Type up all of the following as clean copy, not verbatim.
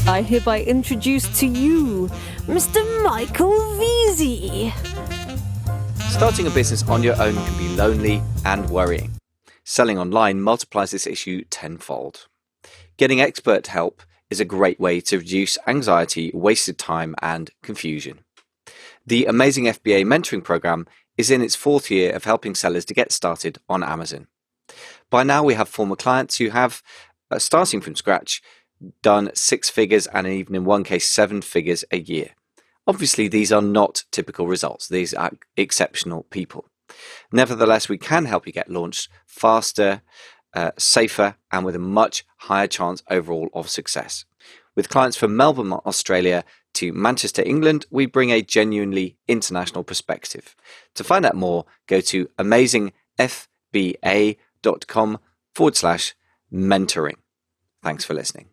I hereby introduce to you Mr. Michael Veazey. Starting a business on your own can be lonely and worrying. Selling online multiplies this issue tenfold. Getting expert help is a great way to reduce anxiety, wasted time, and confusion. The Amazing FBA mentoring program is in its fourth year of helping sellers to get started on Amazon. By now, we have former clients who have, starting from scratch, done 6 figures and even in one case 7 figures a year. Obviously, these are not typical results. These are exceptional people. Nevertheless, we can help you get launched faster, safer, and with a much higher chance overall of success. With clients from Melbourne, Australia to Manchester, England, we bring a genuinely international perspective. To find out more, go to amazingfba.com/mentoring. Thanks for listening.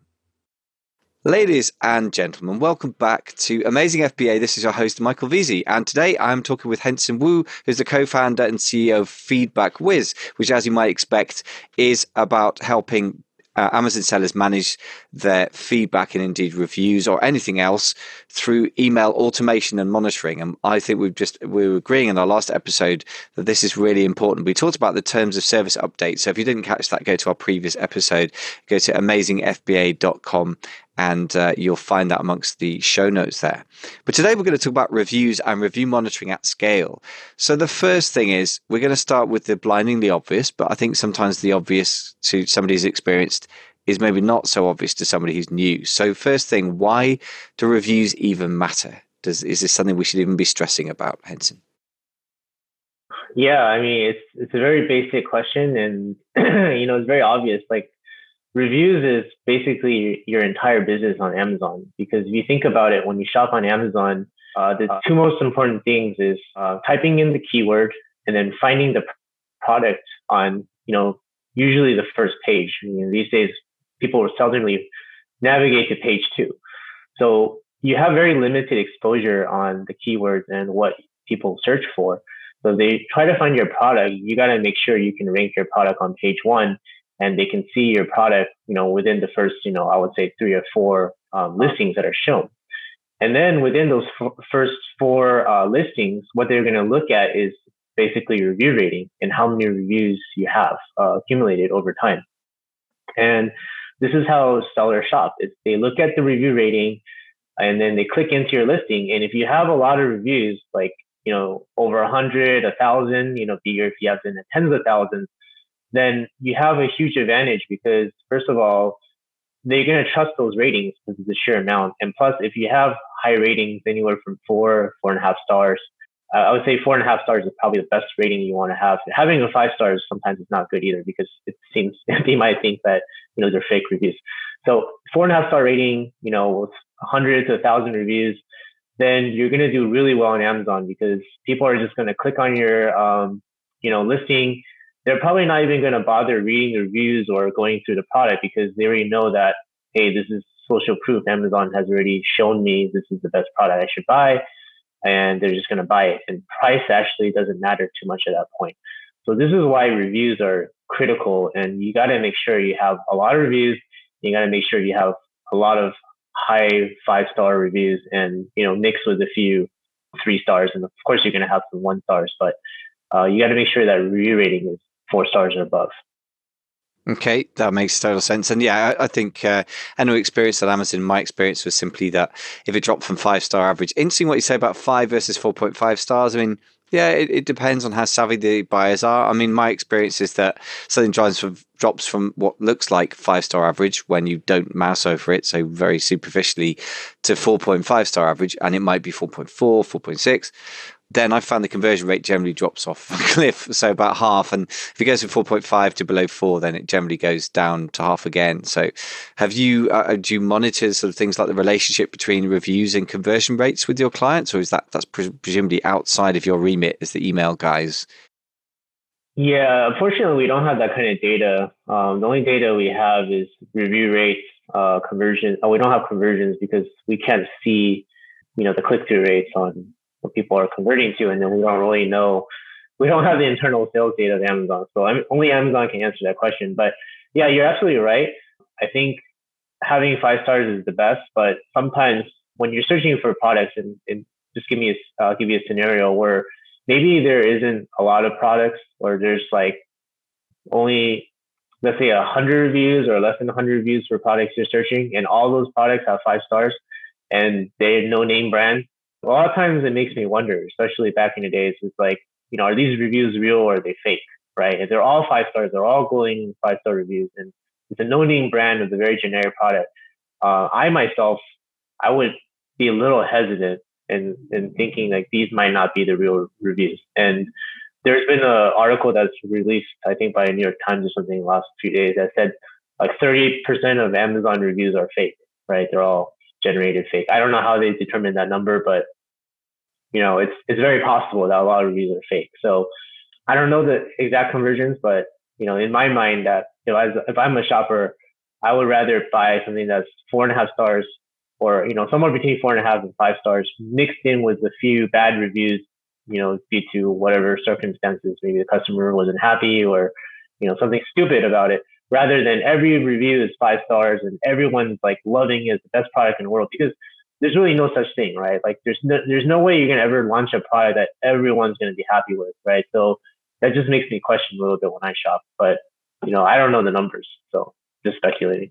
Ladies and gentlemen, welcome back to Amazing FBA. This is your host, Michael Veazey, and today I'm talking with Hanson Wu, who's the co-founder and CEO of Feedback Whiz, which, as you might expect, is about helping Amazon sellers manage their feedback and indeed reviews or anything else through email automation and monitoring. And I think we were agreeing in our last episode that this is really important. We talked about the terms of service update. So if you didn't catch that, go to our previous episode, go to amazingfba.com. And you'll find that amongst the show notes there. But today we're going to talk about reviews and review monitoring at scale. So the first thing is we're going to start with the blindingly obvious, but I think sometimes the obvious to somebody who's experienced is maybe not so obvious to somebody who's new. So first thing, why do reviews even matter? Is this something we should even be stressing about, Hanson? Yeah, I mean, it's a very basic question, and it's very obvious. Like, reviews is basically your entire business on Amazon, because if you think about it, when you shop on Amazon, the two most important things is typing in the keyword and then finding the product on, usually the first page. These days, people will seldomly navigate to page 2. So you have very limited exposure on the keywords and what people search for. So if they try to find your product, you got to make sure you can rank your product on page 1. And they can see your product, within the first, I would say 3 or 4 listings that are shown. And then within those first 4 listings, what they're going to look at is basically review rating and how many reviews you have accumulated over time. And this is how sellers shop. They look at the review rating and then they click into your listing. And if you have a lot of reviews, like, over 100, 1,000, if you have in the tens of thousands, then you have a huge advantage because, first of all, they're going to trust those ratings because of the sheer amount. And plus, if you have high ratings, anywhere from 4.5 stars, I would say 4.5 stars is probably the best rating you want to have. Having a 5 stars sometimes is not good either because it seems they might think that, they're fake reviews. So 4.5 star rating, with 100 to 1,000 reviews, then you're going to do really well on Amazon because people are just going to click on your, listing. They're probably not even going to bother reading the reviews or going through the product because they already know that, hey, this is social proof. Amazon has already shown me this is the best product I should buy, and they're just going to buy it. And price actually doesn't matter too much at that point. So this is why reviews are critical, and you got to make sure you have a lot of reviews. You got to make sure you have a lot of high 5-star reviews and, mixed with a few 3 stars. And of course, you're going to have some 1 stars, but you got to make sure that review rating is 4 stars or above. Okay, that makes total sense. And yeah, I think anyone experienced at Amazon, my experience was simply that if it dropped from 5-star average, interesting what you say about 5 versus 4.5 stars. I mean, yeah, it depends on how savvy the buyers are. I mean, my experience is that something drops from what looks like 5-star average when you don't mouse over it, so very superficially, to 4.5-star average, and it might be 4.4, 4.6. Then I found the conversion rate generally drops off a cliff, so about half. And if it goes from 4.5 to below 4, then it generally goes down to half again. So have you, do you monitor sort of things like the relationship between reviews and conversion rates with your clients, or is that's presumably outside of your remit as the email guys? Yeah, unfortunately, we don't have that kind of data. The only data we have is review rates, conversion. We don't have conversions because we can't see, the click-through rates on what people are converting to, and then we don't really know. We don't have the internal sales data of Amazon, so only Amazon can answer that question. But yeah, you're absolutely right. I think having 5 stars is the best, but sometimes when you're searching for products, and just I'll give you a scenario where maybe there isn't a lot of products, or there's like only, let's say, 100 reviews or less than 100 reviews for products you're searching, and all those products have 5 stars and they're no name brand. A lot of times it makes me wonder, especially back in the days, it's like, are these reviews real or are they fake, right? If they're all 5 stars, they're all glowing 5-star reviews, and it's a no name brand of a very generic product. I myself, I would be a little hesitant in thinking like these might not be the real reviews. And there's been an article that's released, I think, by New York Times or something the last few days that said like 30% of Amazon reviews are fake, right? They're all generated fake. I don't know how they determined that number, but it's very possible that a lot of reviews are fake. So I don't know the exact conversions, but in my mind, that if I'm a shopper, I would rather buy something that's 4.5 stars, or somewhere between 4.5 and 5 stars, mixed in with a few bad reviews, due to whatever circumstances. Maybe the customer wasn't happy, or something stupid about it, rather than every review is 5 stars and everyone's like loving it, the best product in the world. Because there's really no such thing, right? Like there's no way you're gonna ever launch a product that everyone's gonna be happy with, right? So that just makes me question a little bit when I shop. But I don't know the numbers, so just speculating.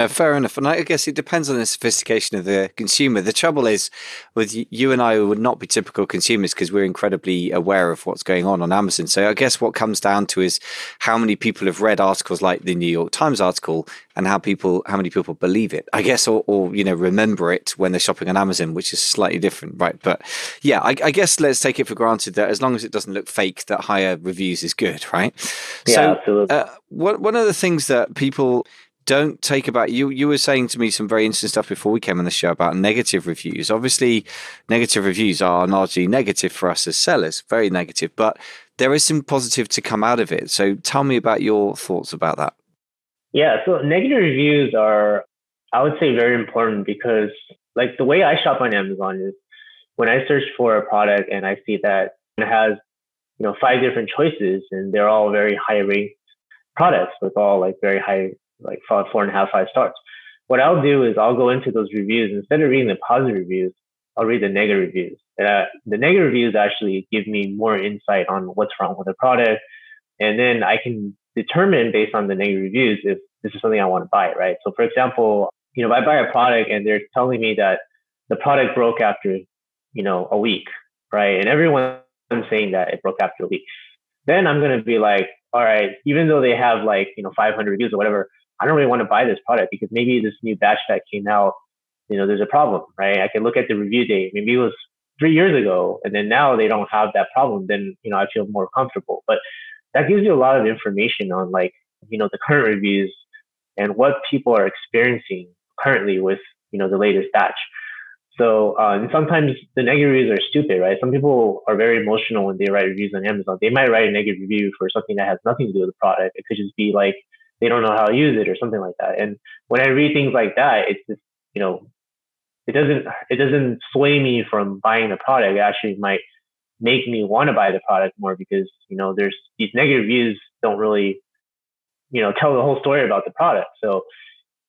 Fair enough. And I guess it depends on the sophistication of the consumer. The trouble is with you and I would not be typical consumers because we're incredibly aware of what's going on Amazon. So I guess what comes down to is how many people have read articles like the New York Times article and how many people believe it, I guess, or remember it when they're shopping on Amazon, which is slightly different, right? But yeah, I guess let's take it for granted that as long as it doesn't look fake, that higher reviews is good, right? Yeah, so, absolutely. One of the things that people don't take about you were saying to me some very interesting stuff before we came on the show about negative reviews. Obviously, negative reviews are largely negative for us as sellers, very negative, but there is some positive to come out of it. So tell me about your thoughts about that. Yeah, so negative reviews are, I would say, very important because like the way I shop on Amazon is when I search for a product and I see that it has 5 different choices and they're all very high ranked products with all like very high, like 4.5, 5 stars. What I'll do is I'll go into those reviews. Instead of reading the positive reviews, I'll read the negative reviews. The negative reviews actually give me more insight on what's wrong with the product. And then I can determine based on the negative reviews if this is something I want to buy, right? So for example, if I buy a product and they're telling me that the product broke after, a week, right? And everyone's saying that it broke after a week. Then I'm going to be like, all right, even though they have like, 500 reviews or whatever, I don't really want to buy this product because maybe this new batch that came out, there's a problem, right? I can look at the review date. Maybe it was 3 years ago and then now they don't have that problem. Then, I feel more comfortable. But that gives you a lot of information on like, the current reviews and what people are experiencing currently with, the latest batch. So, and sometimes the negative reviews are stupid, right? Some people are very emotional when they write reviews on Amazon. They might write a negative review for something that has nothing to do with the product. It could just be like, they don't know how to use it or something like that. And when I read things like that, it's just, it doesn't sway me from buying the product. It actually might make me want to buy the product more because, there's these negative reviews don't really, tell the whole story about the product. So,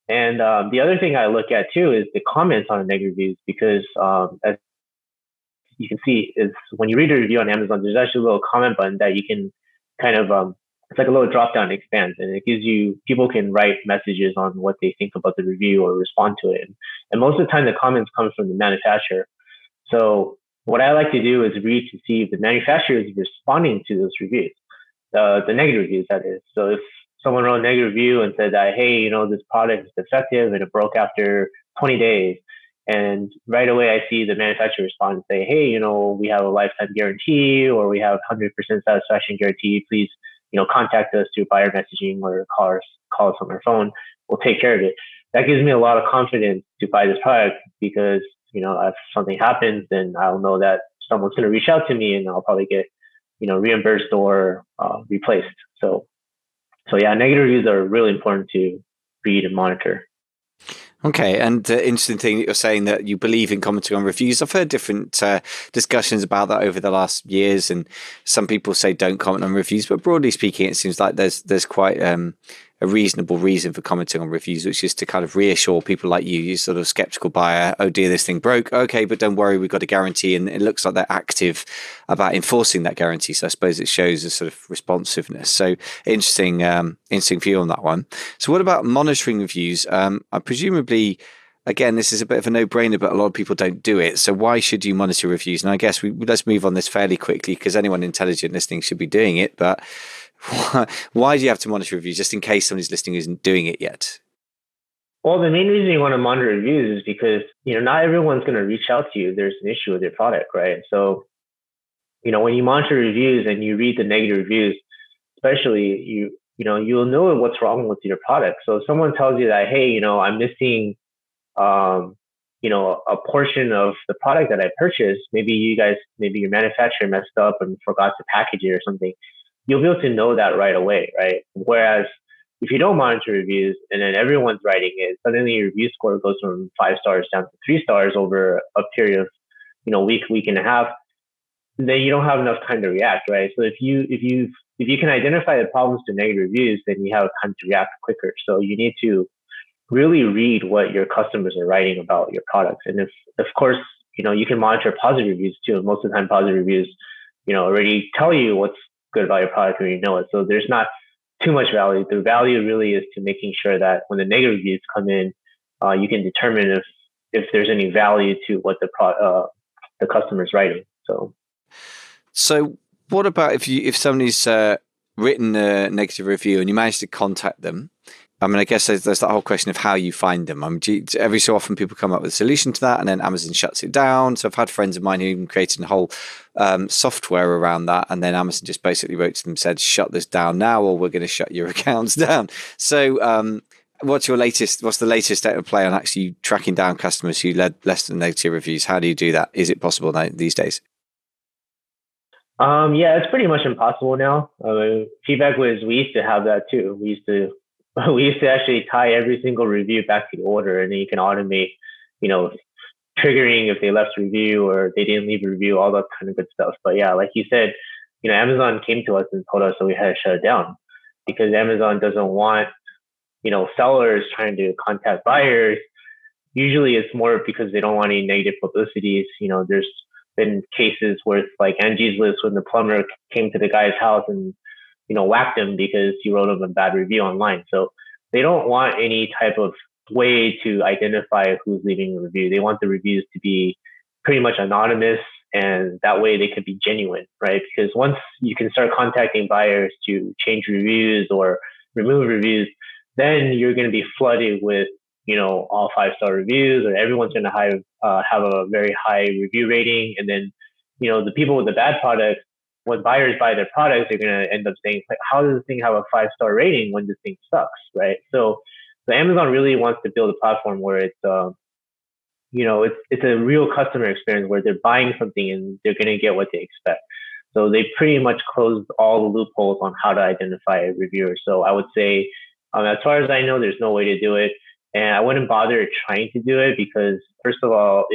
and the other thing I look at too is the comments on the negative reviews because as you can see is when you read a review on Amazon, there's actually a little comment button that you can kind of, it's like a little drop down expands and it gives you, people can write messages on what they think about the review or respond to it. And most of the time the comments come from the manufacturer. So what I like to do is read to see if the manufacturer is responding to those reviews, the negative reviews that is. So if someone wrote a negative review and said that, hey, this product is defective and it broke after 20 days. And right away, I see the manufacturer respond and say, hey, we have a lifetime guarantee or we have 100% satisfaction guarantee. Please, contact us through buyer messaging or call us on our phone. We'll take care of it. That gives me a lot of confidence to buy this product because, if something happens, then I'll know that someone's going to reach out to me and I'll probably get, reimbursed or replaced. So yeah, negative reviews are really important to read and monitor. Okay, and the interesting thing that you're saying that you believe in commenting on reviews. I've heard different discussions about that over the last years, and some people say don't comment on reviews, but broadly speaking, it seems like there's quite a reasonable reason for commenting on reviews, which is to kind of reassure people like you sort of skeptical buyer, oh dear, this thing broke. Okay, but don't worry, we've got a guarantee. And it looks like they're active about enforcing that guarantee. So I suppose it shows a sort of responsiveness. So interesting view on that one. So what about monitoring reviews? Presumably, again, this is a bit of a no-brainer, but a lot of people don't do it. So why should you monitor reviews? And I guess let's move on this fairly quickly because anyone intelligent listening should be doing it. But why do you have to monitor reviews just in case somebody's listening isn't doing it yet? Well, the main reason you want to monitor reviews is because, not everyone's going to reach out to you. There's an issue with your product, right? So, when you monitor reviews and you read the negative reviews, especially you'll know what's wrong with your product. So if someone tells you that, hey, I'm missing, a portion of the product that I purchased, maybe your manufacturer messed up and forgot to package it or something, you'll be able to know that right away, right? Whereas if you don't monitor reviews and then everyone's writing it, suddenly your review score goes from 5 stars down to 3 stars over a period of, week and a half, then you don't have enough time to react, right? So if you can identify the problems to negative reviews, then you have time to react quicker. So you need to really read what your customers are writing about your products. And if, of course, you can monitor positive reviews too. Most of the time, positive reviews, already tell you what's good about your product when you know it. So there's not too much value. The value really is to making sure that when the negative reviews come in, you can determine if there's any value to what the customer's writing. So what about if somebody's written a negative review and you manage to contact them? I mean, I guess there's that whole question of how you find them. Every so often people come up with a solution to that and then Amazon shuts it down. So I've had friends of mine who even created a whole software around that. And then Amazon just basically wrote to them and said, shut this down now or we're going to shut your accounts down. So what's the latest state of play on actually tracking down customers who led less than negative reviews? How do you do that? Is it possible these days? Yeah, it's pretty much impossible now. Feedback we used to have that too. We used to actually tie every single review back to the order, and then you can automate, triggering if they left a review or they didn't leave a review, all that kind of good stuff. But yeah, like you said, Amazon came to us and told us that we had to shut it down because Amazon doesn't want, sellers trying to contact buyers. Usually it's more because they don't want any negative publicities. There's been cases where it's like Angie's List when the plumber came to the guy's house and whacked him because he wrote him a bad review online. So they don't want any type of way to identify who's leaving a review. They want the reviews to be pretty much anonymous, and that way they could be genuine, right? Because once you can start contacting buyers to change reviews or remove reviews, then you're going to be flooded with all 5-star reviews, or everyone's going to have a very high review rating. And then, the people with the bad product, when buyers buy their products, they're going to end up saying, like, how does this thing have a 5-star rating when this thing sucks, right? So Amazon really wants to build a platform where it's a real customer experience where they're buying something and they're going to get what they expect. So they pretty much closed all the loopholes on how to identify a reviewer. So I would say, as far as I know, there's no way to do it. And I wouldn't bother trying to do it because, first of all,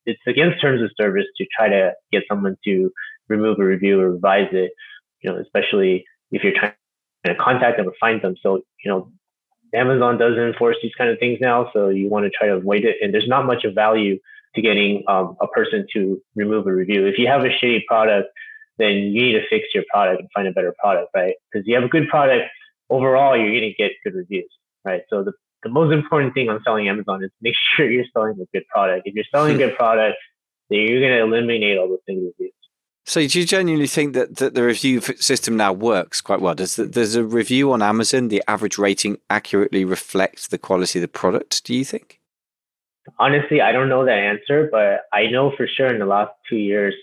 it's against terms of service to try to get someone to remove a review or revise it, especially if you're trying to contact them or find them. So, Amazon does enforce these kind of things now. So you want to try to avoid it. And there's not much of value to getting a person to remove a review. If you have a shitty product, then you need to fix your product and find a better product, right? Because you have a good product, overall, you're going to get good reviews, right? So the most important thing on selling Amazon is make sure you're selling a good product. If you're selling a good product, then you're going to eliminate all those negative reviews. So do you genuinely think that the review system now works quite well? Does a review on Amazon, the average rating, accurately reflect the quality of the product, do you think? Honestly, I don't know that answer, but I know for sure in the last 2 years,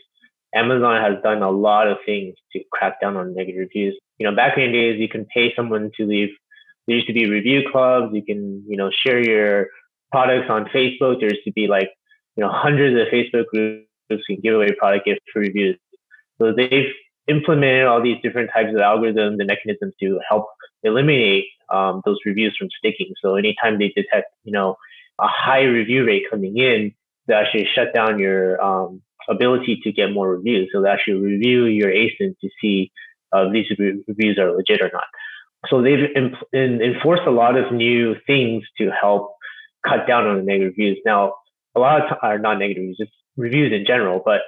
Amazon has done a lot of things to crack down on negative reviews. Back in the days, you can pay someone to leave. There used to be review clubs. You can, share your products on Facebook. There used to be like, hundreds of Facebook groups you can give away product gifts for reviews. So they've implemented all these different types of algorithms and mechanisms to help eliminate those reviews from sticking. So anytime they detect, a high review rate coming in, they actually shut down your ability to get more reviews. So they actually review your ASIN to see if these reviews are legit or not. So they've enforced a lot of new things to help cut down on the negative reviews. Now, a lot of are not negative reviews, it's reviews in general. But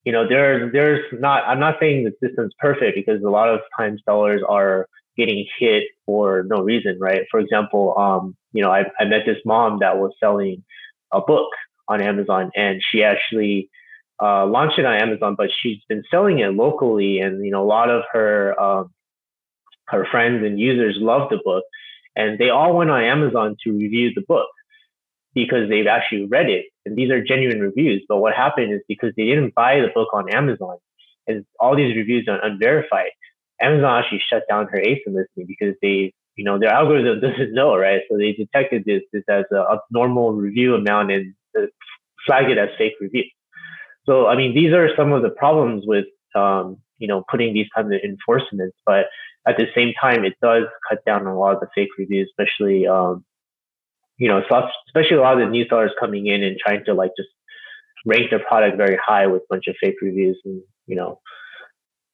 there's not. I'm not saying the system's perfect because a lot of times sellers are getting hit for no reason, right? For example, I met this mom that was selling a book on Amazon, and she actually launched it on Amazon, but she's been selling it locally, and a lot of her friends and users love the book, and they all went on Amazon to review the book because they've actually read it, and these are genuine reviews. But what happened is because they didn't buy the book on Amazon, and all these reviews are unverified, Amazon actually shut down her ASIN listing because their algorithm doesn't know, right? So they detected this as a abnormal review amount and flagged it as fake review. So, I mean, these are some of the problems with, putting these kinds of enforcements. But at the same time, it does cut down on a lot of the fake reviews, especially, especially a lot of the new sellers coming in and trying to like just rank their product very high with a bunch of fake reviews and.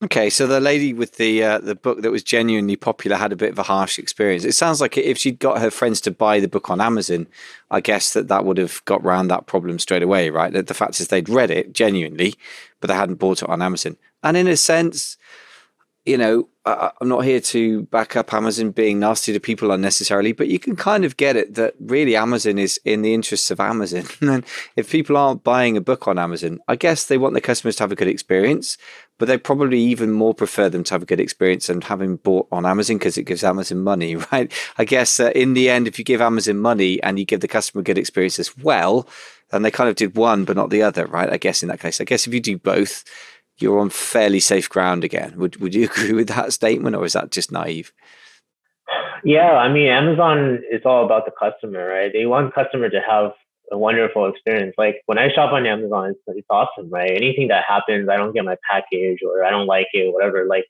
Okay, so the lady with the book that was genuinely popular had a bit of a harsh experience. It sounds like if she'd got her friends to buy the book on Amazon, I guess that would have got around that problem straight away, right? The fact is they'd read it genuinely, but they hadn't bought it on Amazon. And in a sense, I'm not here to back up Amazon being nasty to people unnecessarily, but you can kind of get it that really Amazon is in the interests of Amazon. And if people aren't buying a book on Amazon, I guess they want their customers to have a good experience, but they probably even more prefer them to have a good experience than having bought on Amazon because it gives Amazon money, right? I guess in the end, if you give Amazon money and you give the customer a good experience as well, then they kind of did one, but not the other, right? I guess in that case, if you do both, you're on fairly safe ground again. Would you agree with that statement, or is that just naive? Yeah, I mean, Amazon is all about the customer, right? They want customer to have a wonderful experience. Like when I shop on Amazon, it's awesome, right? Anything that happens, I don't get my package or I don't like it, whatever. Like,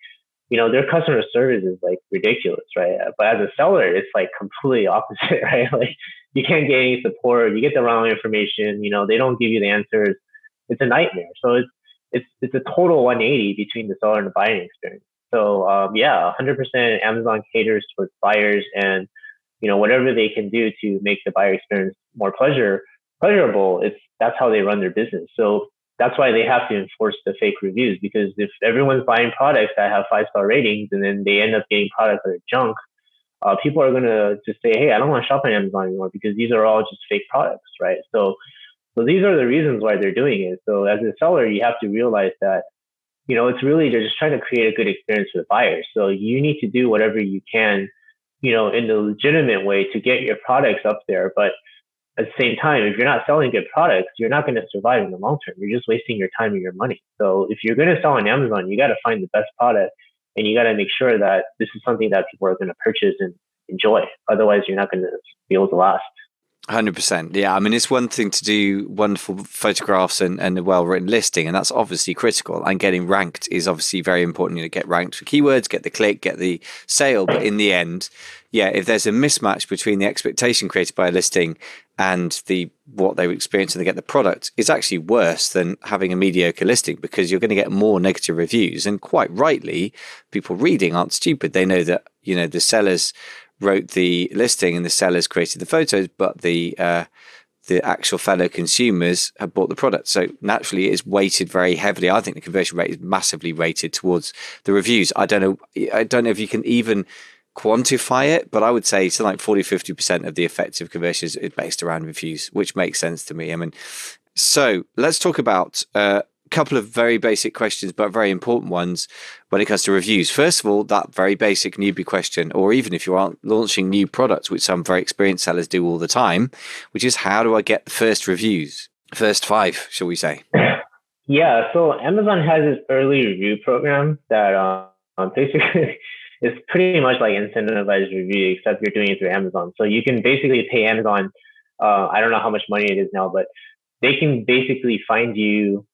their customer service is like ridiculous, right? But as a seller, it's like completely opposite, right? Like you can't get any support, you get the wrong information, they don't give you the answers. It's a nightmare. So it's a total 180 between the seller and the buying experience. So 100% Amazon caters towards buyers, and whatever they can do to make the buyer experience more pleasurable. That's how they run their business. So that's why they have to enforce the fake reviews, because if everyone's buying products that have 5-star ratings and then they end up getting products that are junk, people are gonna just say, hey, I don't want to shop on Amazon anymore because these are all just fake products, right? So these are the reasons why they're doing it. So as a seller, you have to realize that, it's really, they're just trying to create a good experience for the buyers. So you need to do whatever you can, in the legitimate way to get your products up there. But at the same time, if you're not selling good products, you're not going to survive in the long term. You're just wasting your time and your money. So if you're going to sell on Amazon, you got to find the best product, and you got to make sure that this is something that people are going to purchase and enjoy. Otherwise, you're not going to be able to last. 100%. Yeah. I mean, it's one thing to do wonderful photographs and a well-written listing, and that's obviously critical. And getting ranked is obviously very important. Get ranked for keywords, get the click, get the sale. But in the end, if there's a mismatch between the expectation created by a listing and what they experience and they get the product, it's actually worse than having a mediocre listing, because you're going to get more negative reviews. And quite rightly, people reading aren't stupid. They know that, the sellers wrote the listing and the sellers created the photos, but the actual fellow consumers have bought the product. So naturally it is weighted very heavily. I think the conversion rate is massively weighted towards the reviews. I don't know if you can even quantify it, but I would say something like 40-50% of the effective conversion is based around reviews, which makes sense to me. I mean, so let's talk about couple of very basic questions, but very important ones when it comes to reviews. First of all, that very basic newbie question, or even if you aren't launching new products, which some very experienced sellers do all the time, which is, how do I get the first reviews? First 5, shall we say? Yeah, so Amazon has this early review program that basically is pretty much like incentivized review, except you're doing it through Amazon. So you can basically pay Amazon, I don't know how much money it is now, but they can basically find you,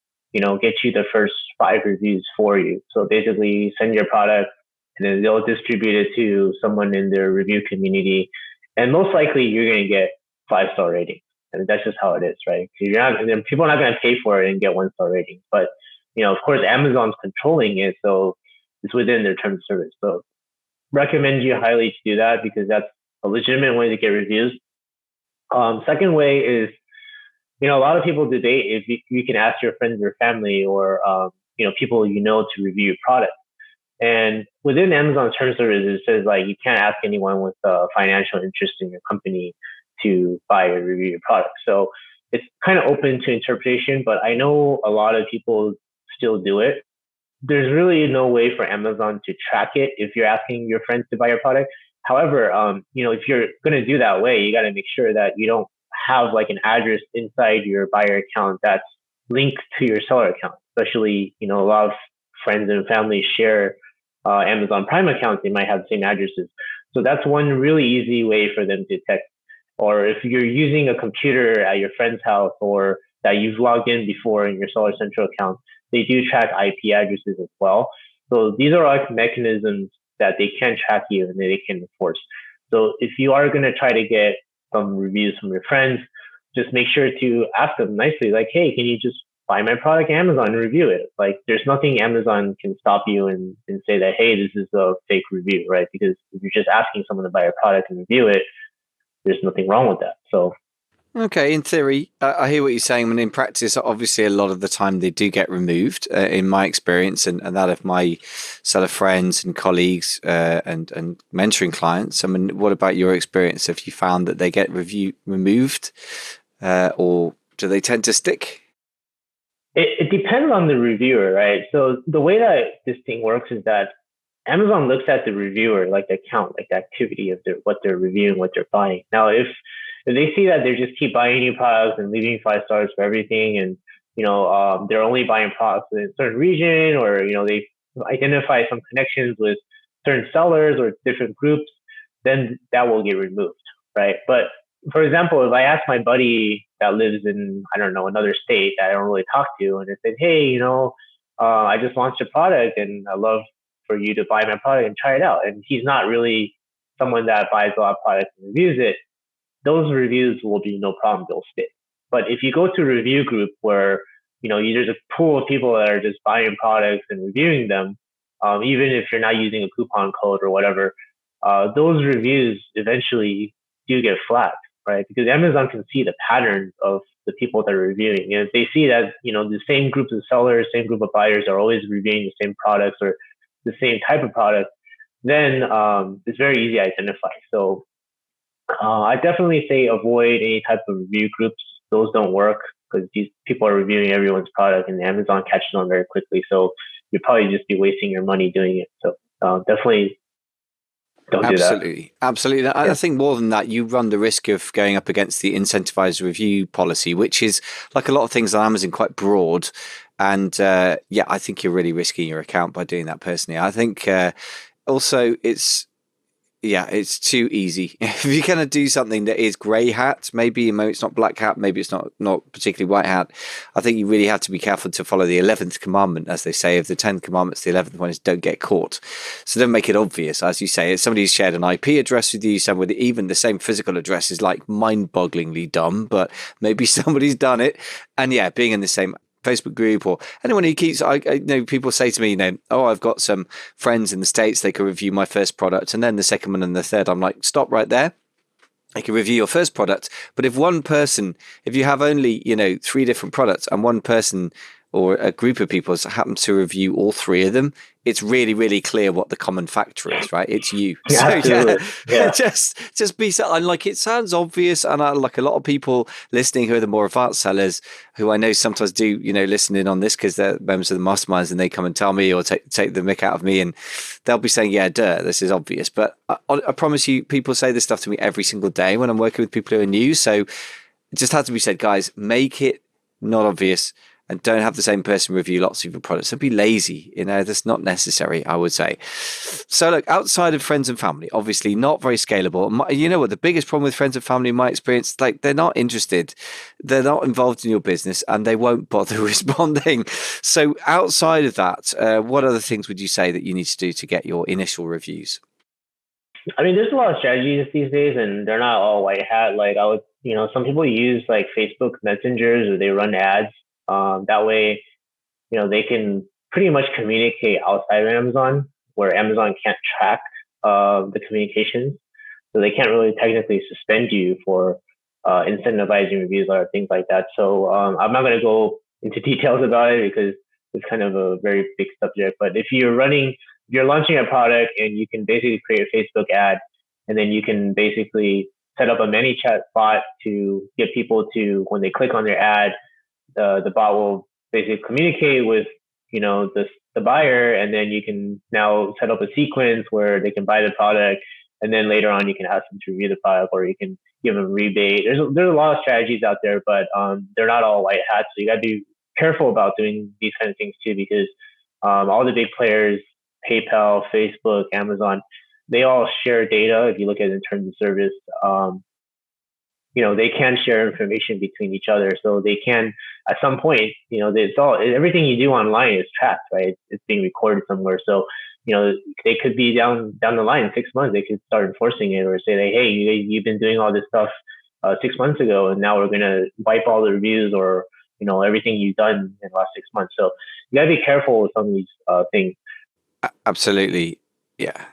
get you the first 5 reviews for you. So basically send your product and then they'll distribute it to someone in their review community. And most likely you're going to get 5-star ratings. And that's just how it is, right? People are not going to pay for it and get 1-star ratings. But, of course, Amazon's controlling it. So it's within their terms of service. So recommend you highly to do that because that's a legitimate way to get reviews. Second way is, a lot of people debate if you can ask your friends or family or, people to review your product. And within Amazon terms of service, it says like you can't ask anyone with a financial interest in your company to buy or review your product. So it's kind of open to interpretation, but I know a lot of people still do it. There's really no way for Amazon to track it if you're asking your friends to buy your product. However, if you're going to do that way, you got to make sure that you don't have like an address inside your buyer account that's linked to your seller account. Especially, a lot of friends and family share Amazon Prime accounts. They might have the same addresses. So that's one really easy way for them to detect. Or if you're using a computer at your friend's house or that you've logged in before in your Seller Central account, they do track IP addresses as well. So these are like mechanisms that they can track you and they can enforce. So if you are going to try to get some reviews from your friends, just make sure to ask them nicely, like, hey, can you just buy my product on Amazon and review it? Like, there's nothing Amazon can stop you and say that, hey, this is a fake review, right? Because if you're just asking someone to buy a product and review it, there's nothing wrong with that. So okay, in theory, I hear what you're saying. And in practice, obviously, a lot of the time they do get removed, in my experience, and that of my seller friends and colleagues and mentoring clients. I mean, what about your experience? Have you found that they get removed or do they tend to stick? it depends on the reviewer, right? So the way that this thing works is that Amazon looks at the reviewer, like the account, like the activity of what they're reviewing, what they're buying. Now, if they see that they just keep buying new products and leaving 5 stars for everything, and they're only buying products in a certain region, or they identify some connections with certain sellers or different groups, then that will get removed, right? But for example, if I ask my buddy that lives in, I don't know, another state that I don't really talk to, and I said, hey, I just launched a product and I love for you to buy my product and try it out, and he's not really someone that buys a lot of products and reviews it, those reviews will be no problem. They'll stick. But if you go to a review group where, there's a pool of people that are just buying products and reviewing them, even if you're not using a coupon code or whatever, those reviews eventually do get flagged, right? Because Amazon can see the patterns of the people that are reviewing. And if they see that, the same groups of sellers, same group of buyers are always reviewing the same products or the same type of product, then it's very easy to identify. So I definitely say avoid any type of review groups. Those don't work because these people are reviewing everyone's product and Amazon catches on very quickly. So you'll probably just be wasting your money doing it. So definitely don't do that. Absolutely. Yeah. I think more than that, you run the risk of going up against the incentivized review policy, which is, like a lot of things on Amazon, quite broad. And I think you're really risking your account by doing that personally. I think also it's too easy. If you're going to do something that is grey hat, maybe it's not black hat, maybe it's not particularly white hat, I think you really have to be careful to follow the 11th commandment, as they say. Of the 10 commandments, the 11th one is don't get caught. So don't make it obvious. As you say, if somebody's shared an IP address with you, somewhere that even the same physical address is like mind-bogglingly dumb, but maybe somebody's done it. And being in the same Facebook group or anyone who keeps, I know people say to me, I've got some friends in the States, they can review my first product, and then the second one and the third. I'm like, stop right there. They can review your first product. But if you have only, 3 different products and one person or a group of people happen to review all 3 of them, it's really, really clear what the common factor is, right? It's you. Absolutely. Yeah. Just be so. And like, it sounds obvious, and like a lot of people listening who are the more advanced sellers, who I know sometimes do, listen in on this because they're members of the masterminds, and they come and tell me or take the mick out of me, and they'll be saying, "Yeah, this is obvious." But I promise you, people say this stuff to me every single day when I'm working with people who are new. So it just has to be said, guys, make it not obvious. And don't have the same person review lots of your products. Don't be lazy. That's not necessary, I would say. So look, outside of friends and family, obviously not very scalable. You know what? The biggest problem with friends and family, in my experience, like, they're not interested. They're not involved in your business and they won't bother responding. So outside of that, what other things would you say that you need to do to get your initial reviews? I mean, there's a lot of strategies these days and they're not all white hat. Like some people use like Facebook messengers or they run ads. That way, they can pretty much communicate outside of Amazon where Amazon can't track the communications. So they can't really technically suspend you for incentivizing reviews or things like that. So I'm not going to go into details about it because it's kind of a very big subject. But if you're launching a product and you can basically create a Facebook ad, and then you can basically set up a ManyChat bot to get people to, when they click on their ad, the bot will basically communicate with the buyer, and then you can now set up a sequence where they can buy the product, and then later on you can ask them to review the product, or you can give them a rebate. There's a lot of strategies out there, but they're not all white hats. So you got to be careful about doing these kind of things too, because all the big players, PayPal, Facebook, Amazon, they all share data. If you look at it in terms of service, they can share information between each other. So they can, at some point, everything you do online is tracked, right? It's being recorded somewhere. So, they could be down the line in 6 months, they could start enforcing it, or say, hey, you've been doing all this stuff 6 months ago, and now we're going to wipe all the reviews, or, everything you've done in the last 6 months. So you got to be careful with some of these things. Absolutely. Yeah.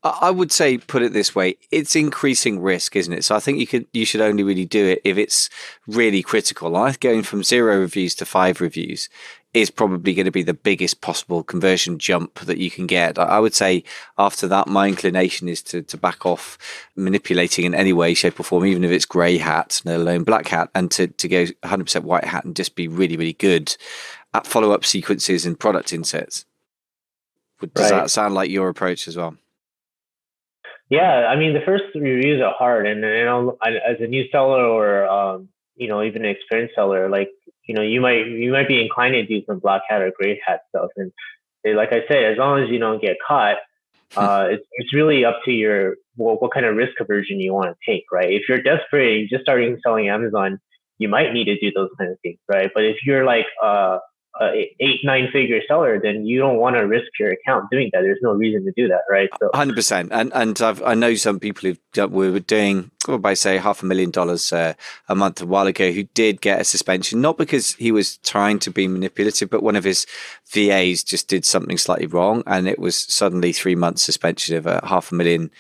I would say, put it this way, it's increasing risk, isn't it? So I think you should only really do it if it's really critical. I think going from 0 reviews to 5 reviews is probably going to be the biggest possible conversion jump that you can get. I would say after that, my inclination is to back off manipulating in any way, shape or form, even if it's grey hat, let alone black hat, and to go 100% white hat and just be really, really good at follow-up sequences and product inserts. Does that sound like your approach as well? Yeah, I mean, the first reviews are hard, and as a new seller, or even an experienced seller, like you might be inclined to do some black hat or gray hat stuff, and like I said, as long as you don't get caught, it's really up to what kind of risk aversion you want to take, right? If you're desperate, and just starting selling Amazon, you might need to do those kind of things, right? But if you're like a 8-9 figure seller, then you don't want to risk your account doing that. There's no reason to do that, right? So 100%. And I know some people were doing, by say $500,000 a month a while ago, who did get a suspension, not because he was trying to be manipulative, but one of his VAs just did something slightly wrong, and it was suddenly 3 months suspension of $500,000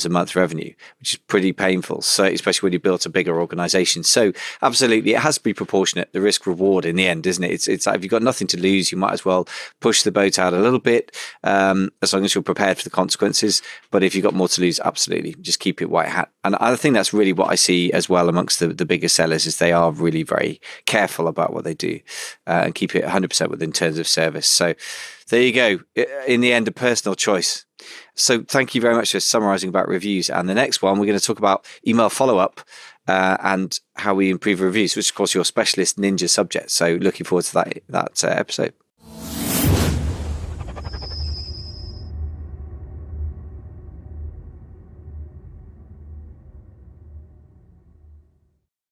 a month revenue, which is pretty painful. So especially when you built a bigger organization. So absolutely, it has to be proportionate, the risk reward in the end, isn't it? It's like, if you've got nothing to lose, you might as well push the boat out a little bit, as long as you're prepared for the consequences. But if you've got more to lose, absolutely, just keep it white hat. And I think that's really what I see as well amongst the bigger sellers, is they are really very careful about what they do, and keep it 100% within terms of service. So there you go. In the end, a personal choice. So thank you very much for summarizing about reviews. And the next one, we're going to talk about email follow-up and how we improve reviews, which of course your specialist ninja subject. So looking forward to that episode.